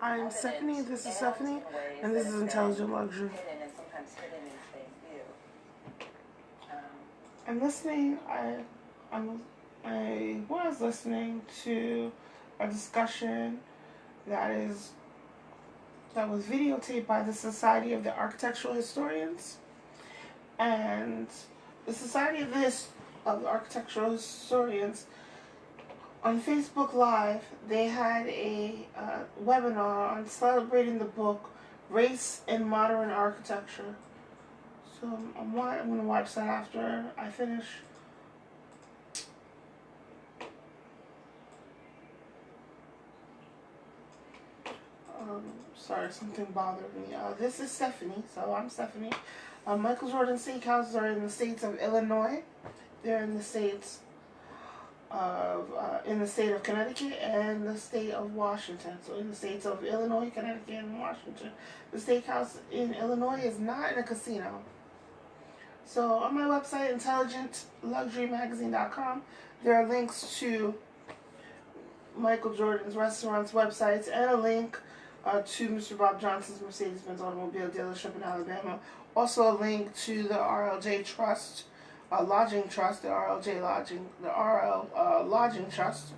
I'm Stephanie, this is Stephanie, and this is Intelligent Luxury. I'm listening, I was listening to a discussion that was videotaped by the Society of the Architectural Historians, and the Society of the Architectural Historians on Facebook Live, they had a webinar on celebrating the book Race in Modern Architecture. So I'm going to watch that after I finish. Sorry, something bothered me. This is Stephanie, so I'm Stephanie. Michael Jordan steakhouses are in the states of Illinois. They're in the states in the state of Connecticut and the state of Washington. So in the states of Illinois, Connecticut, and Washington. The steakhouse in Illinois is not in a casino. So on my website, intelligentluxurymagazine.com, there are links to Michael Jordan's restaurants websites and a link to Mr. Bob Johnson's Mercedes-Benz automobile dealership in Alabama. Also a link to the RLJ Trust, Lodging Trust, the RLJ Lodging, the Lodging Trust,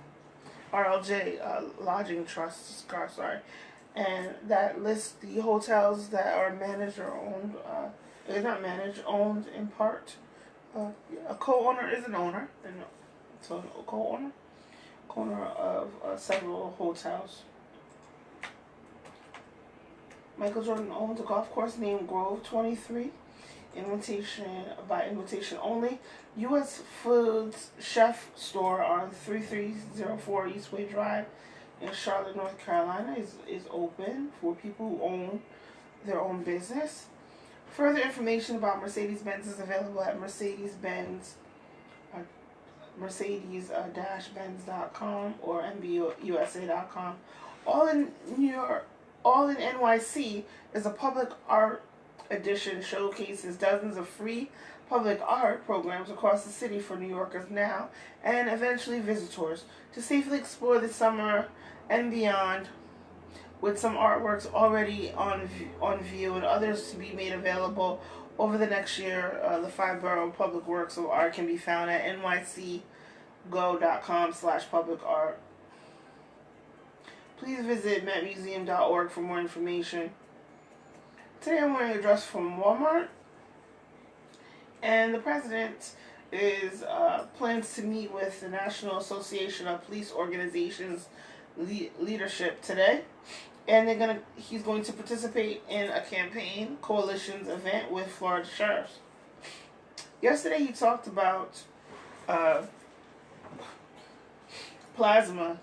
RLJ Lodging Trust, sorry, and that lists the hotels that are managed or owned. They're not managed, owned in part. A co-owner is an owner, so a co-owner of several hotels. Michael Jordan owns a golf course named Grove 23. By invitation only. U.S. Foods Chef Store on 3304 Eastway Drive in Charlotte, North Carolina is open for people who own their own business. Further information about Mercedes-Benz is available at Mercedes-Benz.com or MBUSA.com. All in NYC is a public art edition showcases dozens of free public art programs across the city for New Yorkers now and eventually visitors to safely explore the summer and beyond, with some artworks already on view and others to be made available over the next year. The 5 borough public works of art can be found at nycgo.com/public art. Please visit metmuseum.org for more information. Today I'm wearing a dress from Walmart, and the president plans to meet with the National Association of Police Organizations leadership today, and he's going to participate in a campaign coalitions event with Florida sheriffs. Yesterday he talked about plasma,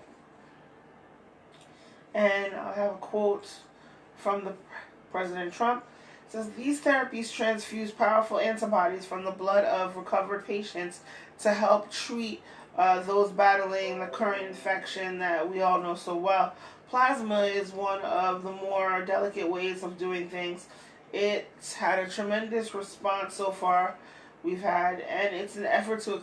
and I have a quote from the President Trump. It says, these therapies transfuse powerful antibodies from the blood of recovered patients to help treat those battling the current infection that we all know so well. Plasma is one of the more delicate ways of doing things. It's had a tremendous response so far and it's an effort to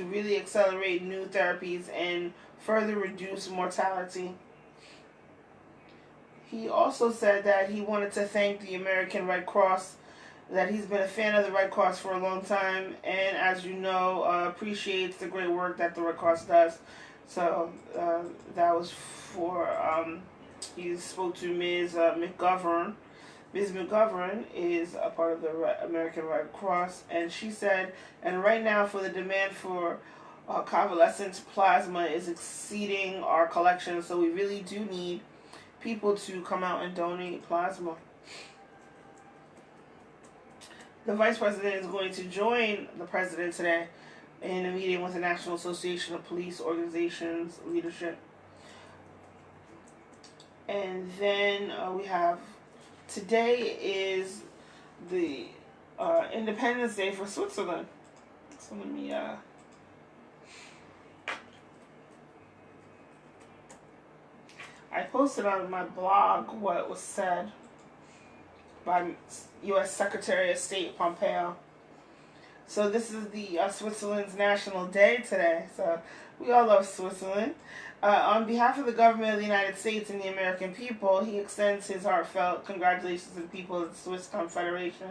really accelerate new therapies and further reduce mortality. He also said that he wanted to thank the American Red Cross, that he's been a fan of the Red Cross for a long time, and as you know, appreciates the great work that the Red Cross does. So that was he spoke to Ms. McGovern. Ms. McGovern is a part of the American Red Cross, and she said, and right now for the demand for convalescent plasma is exceeding our collection, so we really do need people to come out and donate plasma. The Vice President is going to join the President today in a meeting with the National Association of Police Organizations leadership. And then we have, today is the Independence Day for Switzerland. So let me I posted on my blog what was said by U.S. Secretary of State Pompeo. So this is the Switzerland's National Day today. So we all love Switzerland. On behalf of the government of the United States and the American people, he extends his heartfelt congratulations to the people of the Swiss Confederation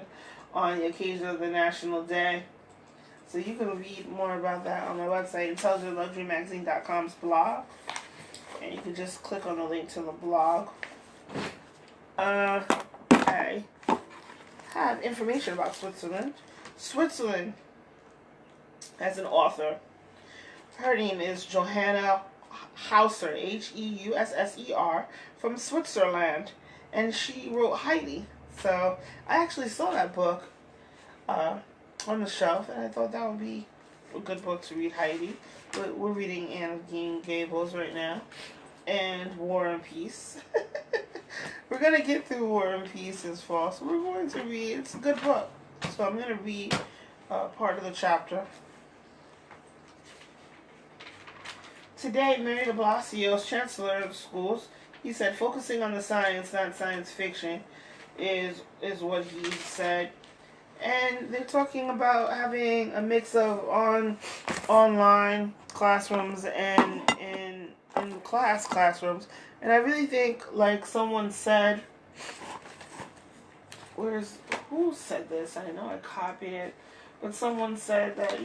on the occasion of the National Day. So you can read more about that on my website, IntelligentLuxuryMagazine.com's blog. And you can just click on the link to the blog. I have information about Switzerland. Switzerland has an author. Her name is Johanna Hausser, Heusser, from Switzerland. And she wrote Heidi. So I actually saw that book on the shelf, and I thought that would be a good book to read, Heidi. But we're reading Anne of Green Gables right now, and War and Peace. We're going to get through War and Peace this fall, so we're going to read. It's a good book. So I'm going to read part of the chapter. Today, Mary de Blasio, Chancellor of Schools, he said, focusing on the science, not science fiction, is what he said. And they're talking about having a mix of online classrooms and in classrooms. And I really think, like someone said, who said this? I know I copied it, but someone said that,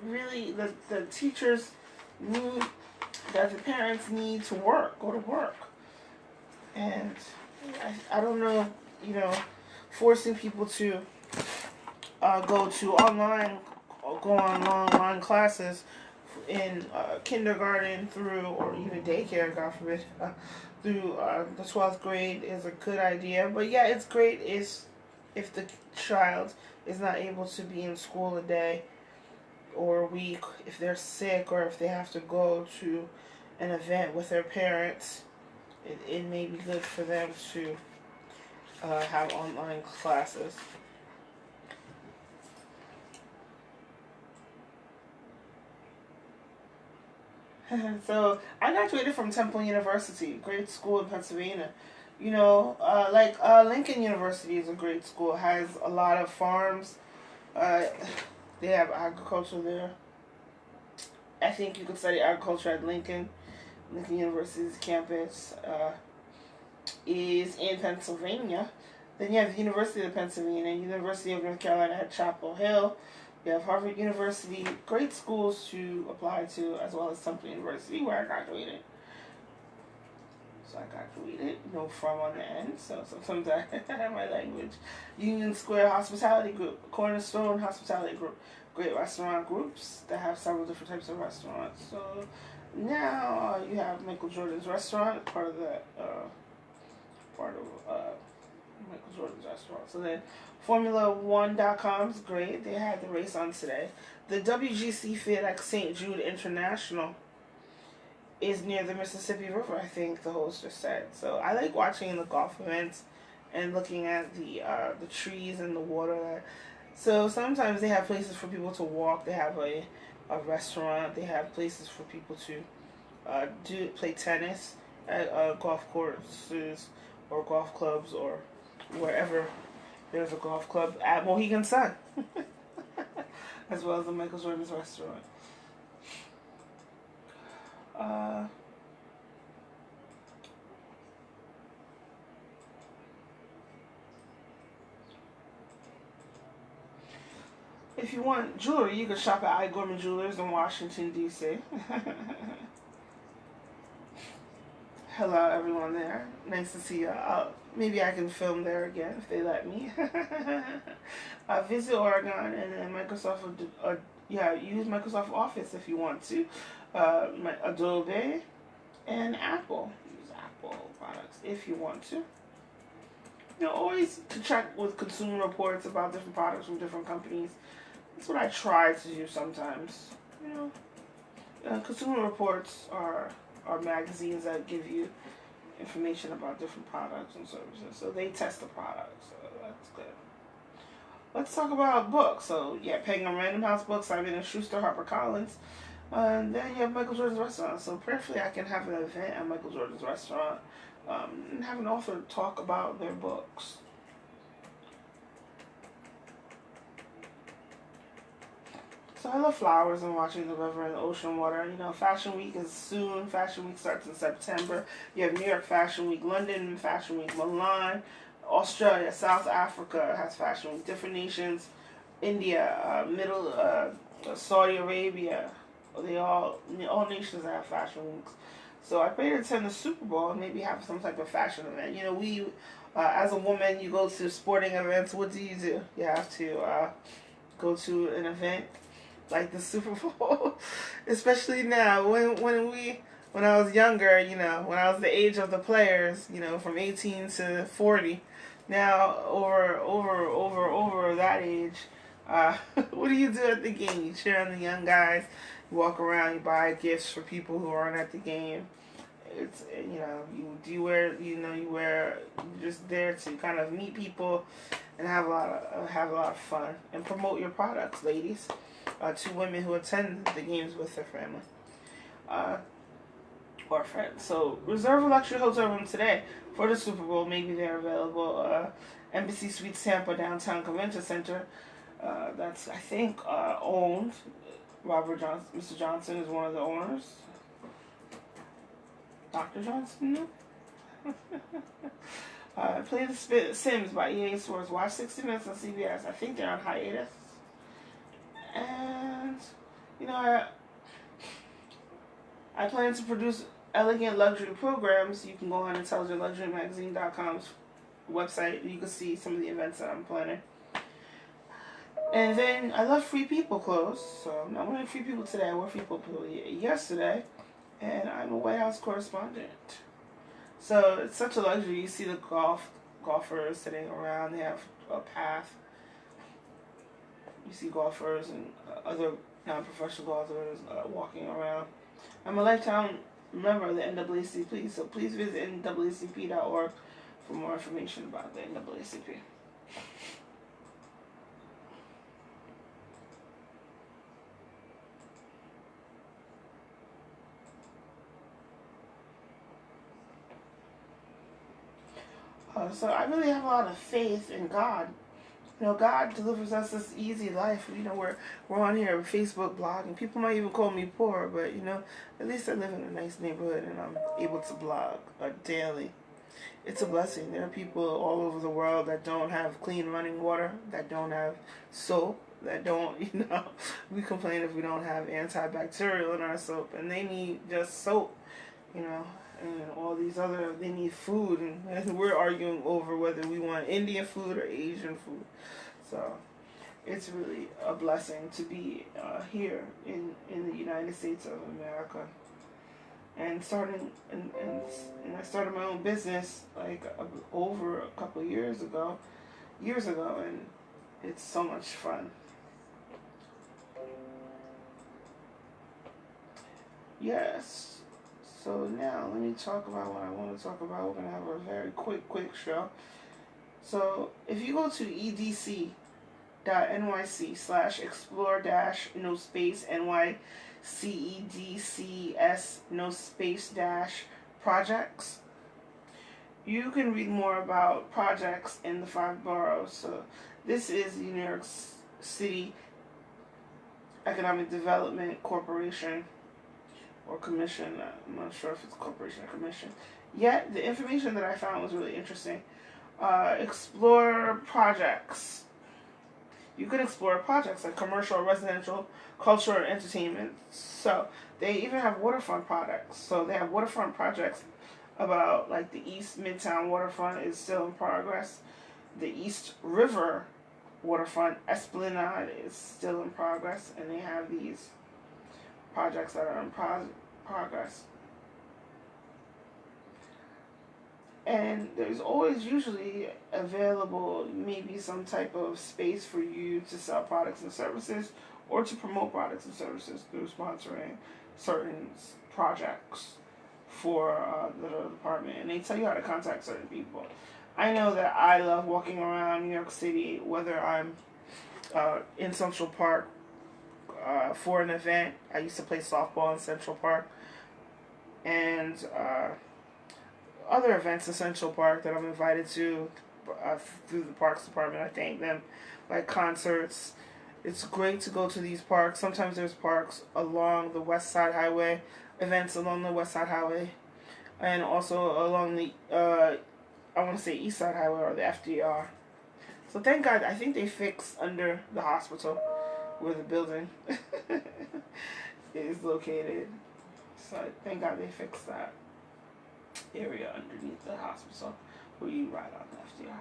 really the teachers need, that the parents need to go to work. And I don't know, forcing people to go on online classes in kindergarten through, or even daycare, God forbid, through the 12th grade is a good idea. But yeah, it's great if the child is not able to be in school a day or a week, if they're sick, or if they have to go to an event with their parents. It may be good for them to have online classes. So I graduated from Temple University, great school in Pennsylvania. Lincoln University is a great school. It has a lot of farms. They have agriculture there. I think you could study agriculture at Lincoln. Lincoln University's campus is in Pennsylvania. Then you have the University of Pennsylvania, University of North Carolina at Chapel Hill. You have Harvard University, great schools to apply to, as well as Temple University, where I graduated. So I graduated, from on the end, so sometimes I have my language. Union Square Hospitality Group, Cornerstone Hospitality Group, great restaurant groups that have several different types of restaurants. So now you have Michael Jordan's restaurant, part of Michael Jordan's restaurant. So then Formula1.com is great. They had the race on today. The WGC FedEx St. Jude International is near the Mississippi River, I think the host just said. So I like watching the golf events and looking at the trees and the water. So sometimes they have places for people to walk. They have a restaurant. They have places for people to play tennis at golf courses or golf clubs, or wherever there's a golf club, at Mohegan Sun, as well as the Michael Jordan's restaurant. If you want jewelry, you can shop at I. Gorman Jewelers in Washington, D.C. Hello, everyone there. Nice to see you. Maybe I can film there again if they let me. Visit Oregon, and then Microsoft. Use Microsoft Office if you want to. Adobe and Apple. Use Apple products if you want to. Always to check with Consumer Reports about different products from different companies. That's what I try to do sometimes. Consumer Reports are magazines that give you information about different products and services. So they test the products, so that's good. Let's talk about books. So Penguin Random House books, Simon & Schuster, HarperCollins. And then you have Michael Jordan's restaurant. So prayerfully I can have an event at Michael Jordan's restaurant and have an author talk about their books. So I love flowers and watching the river and the ocean water. You know, Fashion Week is soon. Fashion Week starts in September. You have New York Fashion Week, London Fashion Week, Milan, Australia, South Africa has Fashion Week. Different nations, India, Saudi Arabia, all nations have Fashion Weeks. So I pray to attend the Super Bowl and maybe have some type of fashion event. You know, as a woman, you go to sporting events. What do? You have to go to an event like the Super Bowl, especially now when I was younger, you know, when I was the age of the players, you know, from 18 to 40. Now over that age, what do you do at the game? You cheer on the young guys. You walk around. You buy gifts for people who aren't at the game. It's, you know, you're just there to kind of meet people and have a lot of fun and promote your products, ladies. To women who attend the games with their family or friends. So reserve a luxury hotel room today for the Super Bowl. Maybe they're available. Embassy Suites Tampa, Downtown Convention Center. That's, I think, owned. Mr. Johnson is one of the owners. Dr. Johnson? Play The Sims by EA Sports. Watch 60 Minutes on CBS. I think they're on hiatus. And, you know, I plan to produce elegant luxury programs. You can go on IntelligentLuxuryMagazine.com's website. You can see some of the events that I'm planning. And then I love Free People clothes. So I'm not wearing Free People today. I wore Free People yesterday. And I'm a White House correspondent. So it's such a luxury. You see the golfers sitting around. They have a path. You see golfers and other non-professional golfers walking around. I'm a lifetime member of the NAACP, so please visit NAACP.org for more information about the NAACP. So I really have a lot of faith in God. You know, God delivers us this easy life. You know, we're on here with Facebook blog, and people might even call me poor, but, you know, at least I live in a nice neighborhood, and I'm able to blog daily. It's a blessing. There are people all over the world that don't have clean running water, that don't have soap, that don't, you know, we complain if we don't have antibacterial in our soap, and they need just soap, you know. And all these they need food, and we're arguing over whether we want Indian food or Asian food. So it's really a blessing to be here in the United States of America. And I started my own business like over a couple of years ago, and it's so much fun. Yes. So now let me talk about what I want to talk about. We're going to have a very quick show. So if you go to edc.nyc/explore-no space NYCEDCS no space dash projects, you can read more about projects in the 5 boroughs. So this is the New York City Economic Development Corporation or commission. I'm not sure if it's corporation or commission. Yet the information that I found was really interesting. Explore projects. You could explore projects like commercial, residential, cultural, or entertainment. So they even have waterfront products. So they have waterfront projects about, like, the East Midtown waterfront is still in progress. The East River waterfront Esplanade is still in progress, and they have these projects that are in progress. And there's always usually available maybe some type of space for you to sell products and services or to promote products and services through sponsoring certain projects for the department. And they tell you how to contact certain people. I know that I love walking around New York City, whether I'm in Central Park for an event. I used to play softball in Central Park, and other events in Central Park that I'm invited to through the Parks Department. I thank them, like concerts It's great to go to these parks. Sometimes there's parks along the West Side Highway, events along the West Side Highway, and also along the I want to say East Side Highway or the FDR. So thank God, I think they fixed under the hospital where the building is located. So thank God they fixed that area underneath the hospital where you ride on the FDR.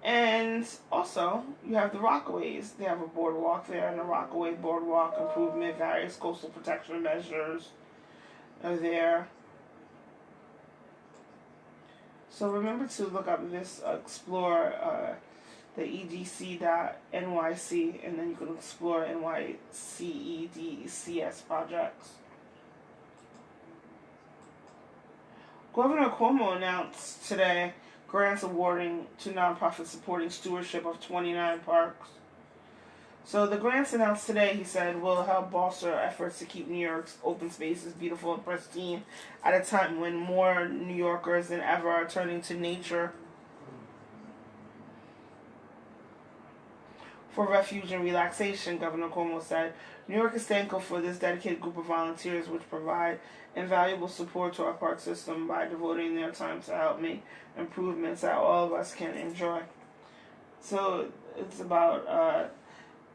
And also, you have the Rockaways. They have a boardwalk there, and the Rockaway boardwalk improvement, various coastal protection measures are there. So remember to look up this, explore the edc.nyc, and then you can explore NYCEDCS projects. Governor Cuomo announced today grants awarding to nonprofits supporting stewardship of 29 parks. So the grants announced today, he said, will help bolster efforts to keep New York's open spaces beautiful and pristine at a time when more New Yorkers than ever are turning to nature for refuge and relaxation. Governor Cuomo said, New York is thankful for this dedicated group of volunteers which provide invaluable support to our park system by devoting their time to help make improvements that all of us can enjoy. So it's about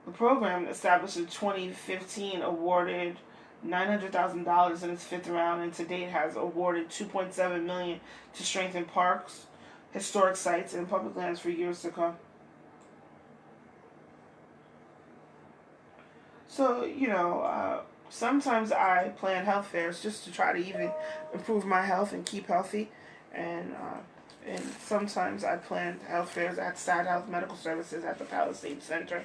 the program established in 2015 awarded $900,000 in its fifth round, and to date has awarded $2.7 million to strengthen parks, historic sites, and public lands for years to come. So, sometimes I plan health fairs just to try to even improve my health and keep healthy. And sometimes I plan health fairs at Side Health Medical Services at the Palisades Center,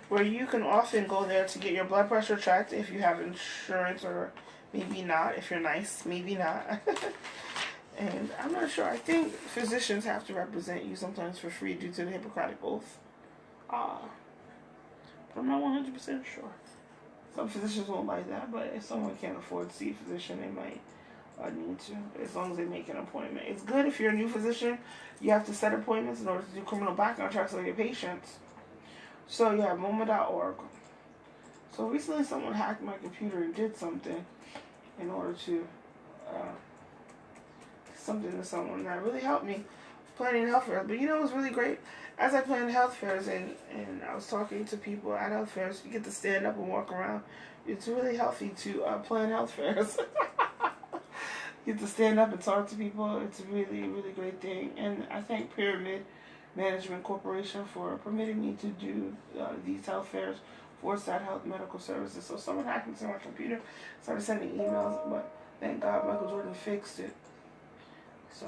where you can often go there to get your blood pressure checked if you have insurance, or maybe not, if you're nice, maybe not. And I'm not sure. I think physicians have to represent you sometimes for free due to the Hippocratic Oath. But I'm not 100% sure. Some physicians won't like that, but if someone can't afford to see a physician, they might need to, as long as they make an appointment. It's good if you're a new physician, you have to set appointments in order to do criminal background checks on your patients. So you have MoMA.org. So recently someone hacked my computer and did something in order to, something to someone that really helped me planning health fairs. But it was really great. As I planned health fairs and I was talking to people at health fairs, you get to stand up and walk around. It's really healthy to plan health fairs. You get to stand up and talk to people. It's a really, really great thing. And I thank Pyramid Management Corporation for permitting me to do these health fairs for Side Health Medical Services. So someone hacked into my computer, started sending emails, but thank God Michael Jordan fixed it. So,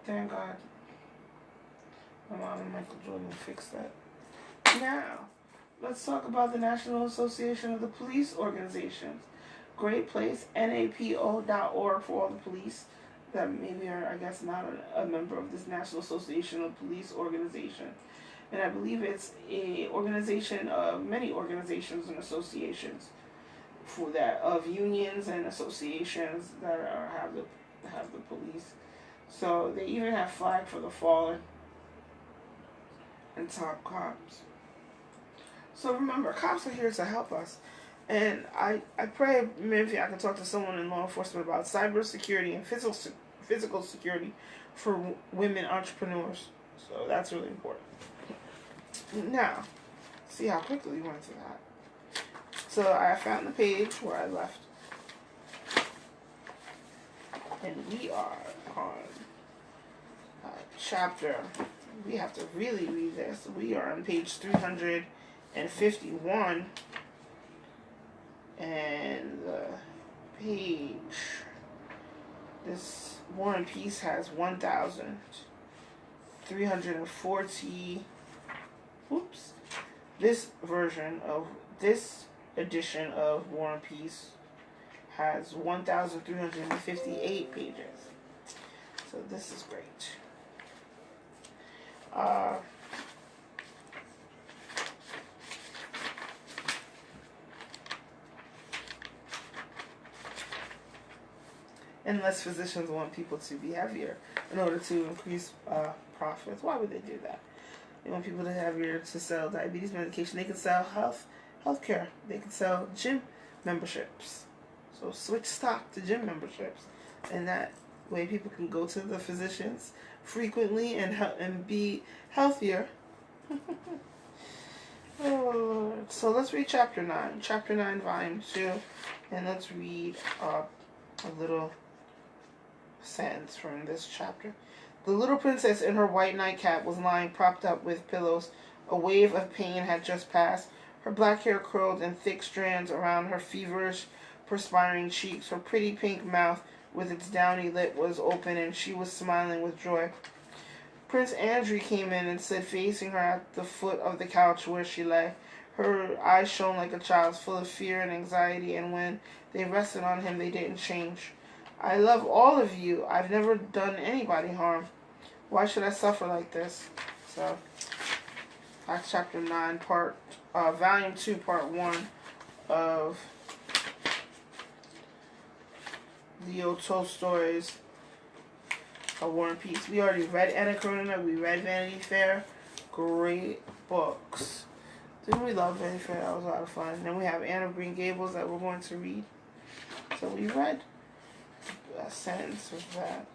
thank God my mom and Michael Jordan fixed that. Now, let's talk about the National Association of the Police Organizations. Great place, NAPO.org for all the police that maybe are, I guess, not a member of this National Association of Police Organization. And I believe it's a organization of many organizations and associations for that, of unions and associations that have the police. So they even have Flag for the Fallen and Top Cops. So remember, cops are here to help us. And I pray maybe I can talk to someone in law enforcement about cybersecurity and physical security for women entrepreneurs. So that's really important. Now, see how quickly we went through that. So I found the page where I left. And we are on chapter, we have to really read this. We are on page 351. And the page, this War and Peace has 1,340. Oops. This version of this edition of War and Peace has 1,358 pages. So this is great. Unless physicians want people to be heavier in order to increase profits. Why would they do that? They want people to have to sell diabetes medication. They can sell healthcare. They can sell gym memberships. So switch stock to gym memberships, and that way people can go to the physicians frequently and be healthier. Oh Lord. So let's read chapter 9. Chapter 9, volume 2. And let's read a little sentence from this chapter. The little princess in her white nightcap was lying propped up with pillows. A wave of pain had just passed. Her black hair curled in thick strands around her feverish, perspiring cheeks. Her pretty pink mouth with its downy lip was open, and she was smiling with joy. Prince Andrew came in and stood facing her at the foot of the couch where she lay. Her eyes shone like a child's, full of fear and anxiety, and when they rested on him, they didn't change. I love all of you. I've never done anybody harm. Why should I suffer like this? So, that's chapter 9, volume 2, part 1 of Leo Tolstoy's A War and Peace. We already read Anna Karenina. We read Vanity Fair. Great books. Didn't we love Vanity Fair? That was a lot of fun. And then we have Anne of Green Gables that we're going to read. So we read a sentence of that.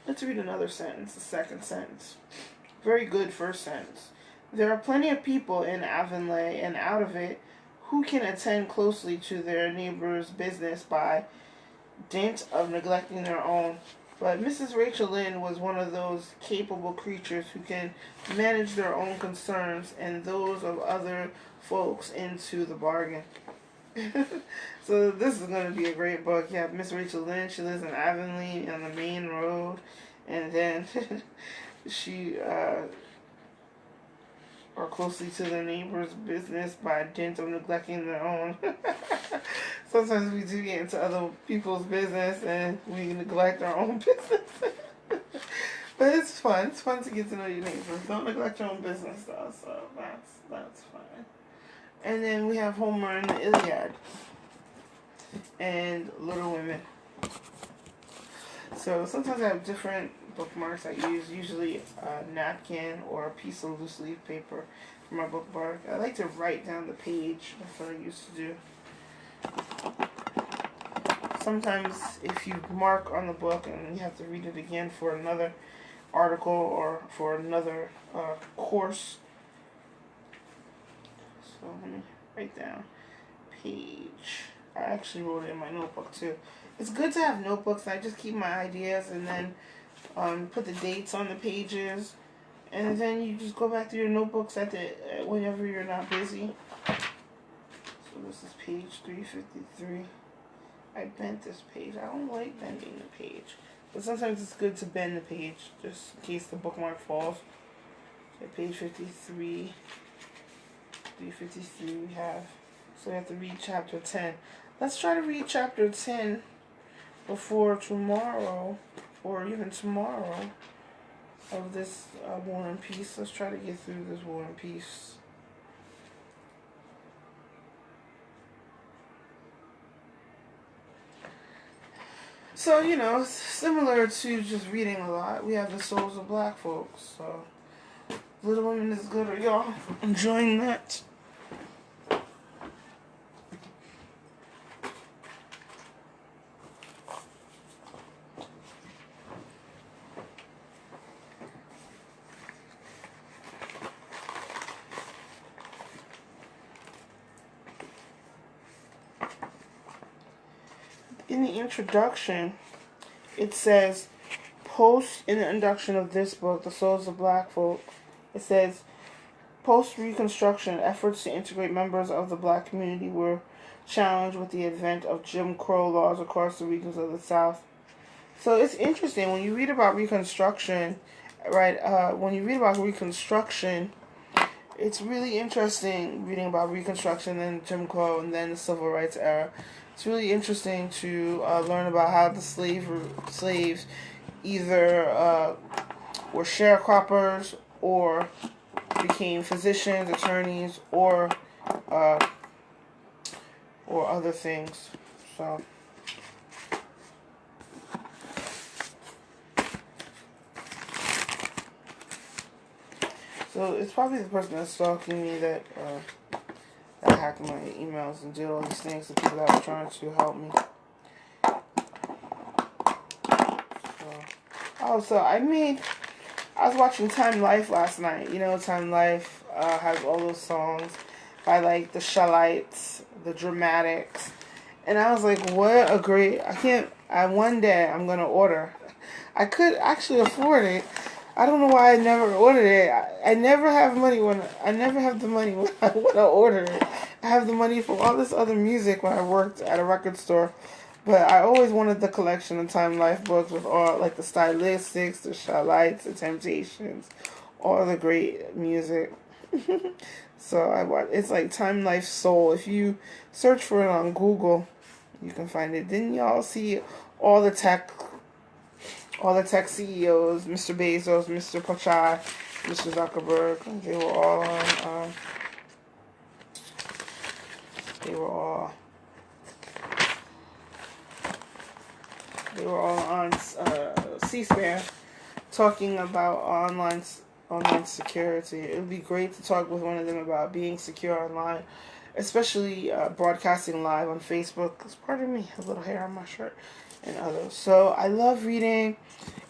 Let's read another sentence, the second sentence. Very good first sentence. There are plenty of people in Avonlea and out of it who can attend closely to their neighbor's business by dint of neglecting their own. But Mrs. Rachel Lynde was one of those capable creatures who can manage their own concerns and those of other folks into the bargain. So this is going to be a great book. You have Miss Rachel Lynde. She lives in Avonlea on the main road. And then she or closely to their neighbor's business by dint of neglecting their own. Sometimes we do get into other people's business and we neglect our own business. But it's fun. It's fun to get to know your neighbors. Don't neglect your own business though, so that's fine. And then we have Homer and the Iliad and Little Women. So sometimes I have different bookmarks I use, usually a napkin or a piece of loose leaf paper for my bookmark. I like to write down the page. That's what I used to do. Sometimes if you mark on the book and you have to read it again for another article or for another course. So let me write down page. I actually wrote it in my notebook too. It's good to have notebooks. I just keep my ideas and then put the dates on the pages, and then you just go back to your notebooks whenever you're not busy. So this is page 353. I bent this page. I don't like bending the page, but sometimes it's good to bend the page just in case the bookmark falls. So page 53, 353 we have. So we have to read chapter 10. Let's try to read chapter 10 before tomorrow, or even tomorrow, of this War and Peace. Let's try to get through this War and Peace. So, you know, similar to just reading a lot, we have the Souls of Black Folks. So, Little Women is good. Are y'all enjoying that? In the introduction, it says, in the introduction of this book, The Souls of Black Folk, it says, post-Reconstruction, efforts to integrate members of the black community were challenged with the advent of Jim Crow laws across the regions of the South. So it's interesting, when you read about Reconstruction, right, it's really interesting reading about Reconstruction and Jim Crow and then the Civil Rights era. It's really interesting to learn about how the slaves either were sharecroppers or became physicians, attorneys, or other things. So it's probably the person that's stalking me that hacked my emails and did all these things. The people that were trying to help me. So I was watching Time Life last night. You know, Time Life has all those songs by like the Shalites, the Dramatics, and I was like, what a great! One day I'm gonna order. I could actually afford it. I don't know why I never ordered it. I never have the money when I want to order it. I have the money for all this other music when I worked at a record store. But I always wanted the collection of Time Life books with all, like, the Stylistics, the Shalites, the Temptations, all the great music. So it's like Time Life Soul. If you search for it on Google, you can find it. Didn't y'all see all the tech CEOs, Mr. Bezos, Mr. Pichai, Mr. Zuckerberg? They were all on. They were all on C-SPAN talking about online security. It would be great to talk with one of them about being secure online, especially broadcasting live on Facebook. Pardon me, a little hair on my shirt and others. So I love reading.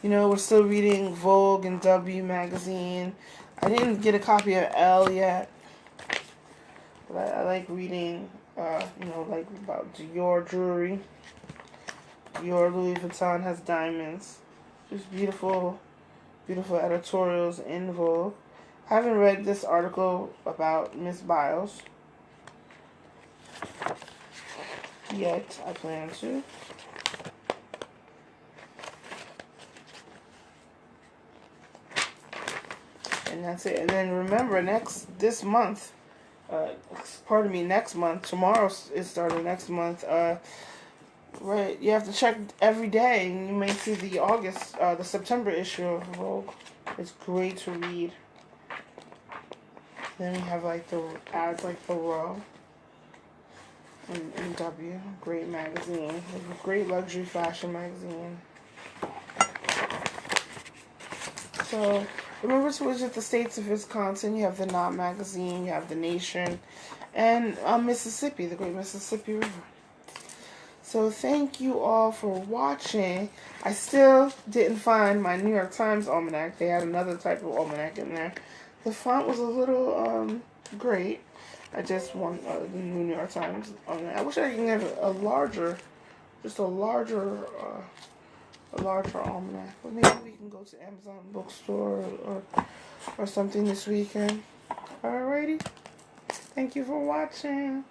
You know, we're still reading Vogue and W magazine. I didn't get a copy of Elle yet, but I like reading, like about Dior jewelry. Dior Louis Vuitton has diamonds. Just beautiful, beautiful editorials in Vogue. I haven't read this article about Miss Biles yet. I plan to. And that's it. And then remember, next month, tomorrow is starting next month, right, you have to check every day, and you may see the September issue of Vogue. It's great to read. Then we have like the ads like the Row and W, great magazine, a great luxury fashion magazine. So remember to visit the states of Wisconsin. You have the Knot magazine, you have the Nation, and Mississippi, the Great Mississippi River. So thank you all for watching. I still didn't find my New York Times almanac. They had another type of almanac in there. The font was a little great. I just want the New York Times almanac. I wish I could get a larger almanac. But maybe we can go to Amazon bookstore or something this weekend. Alrighty. Thank you for watching.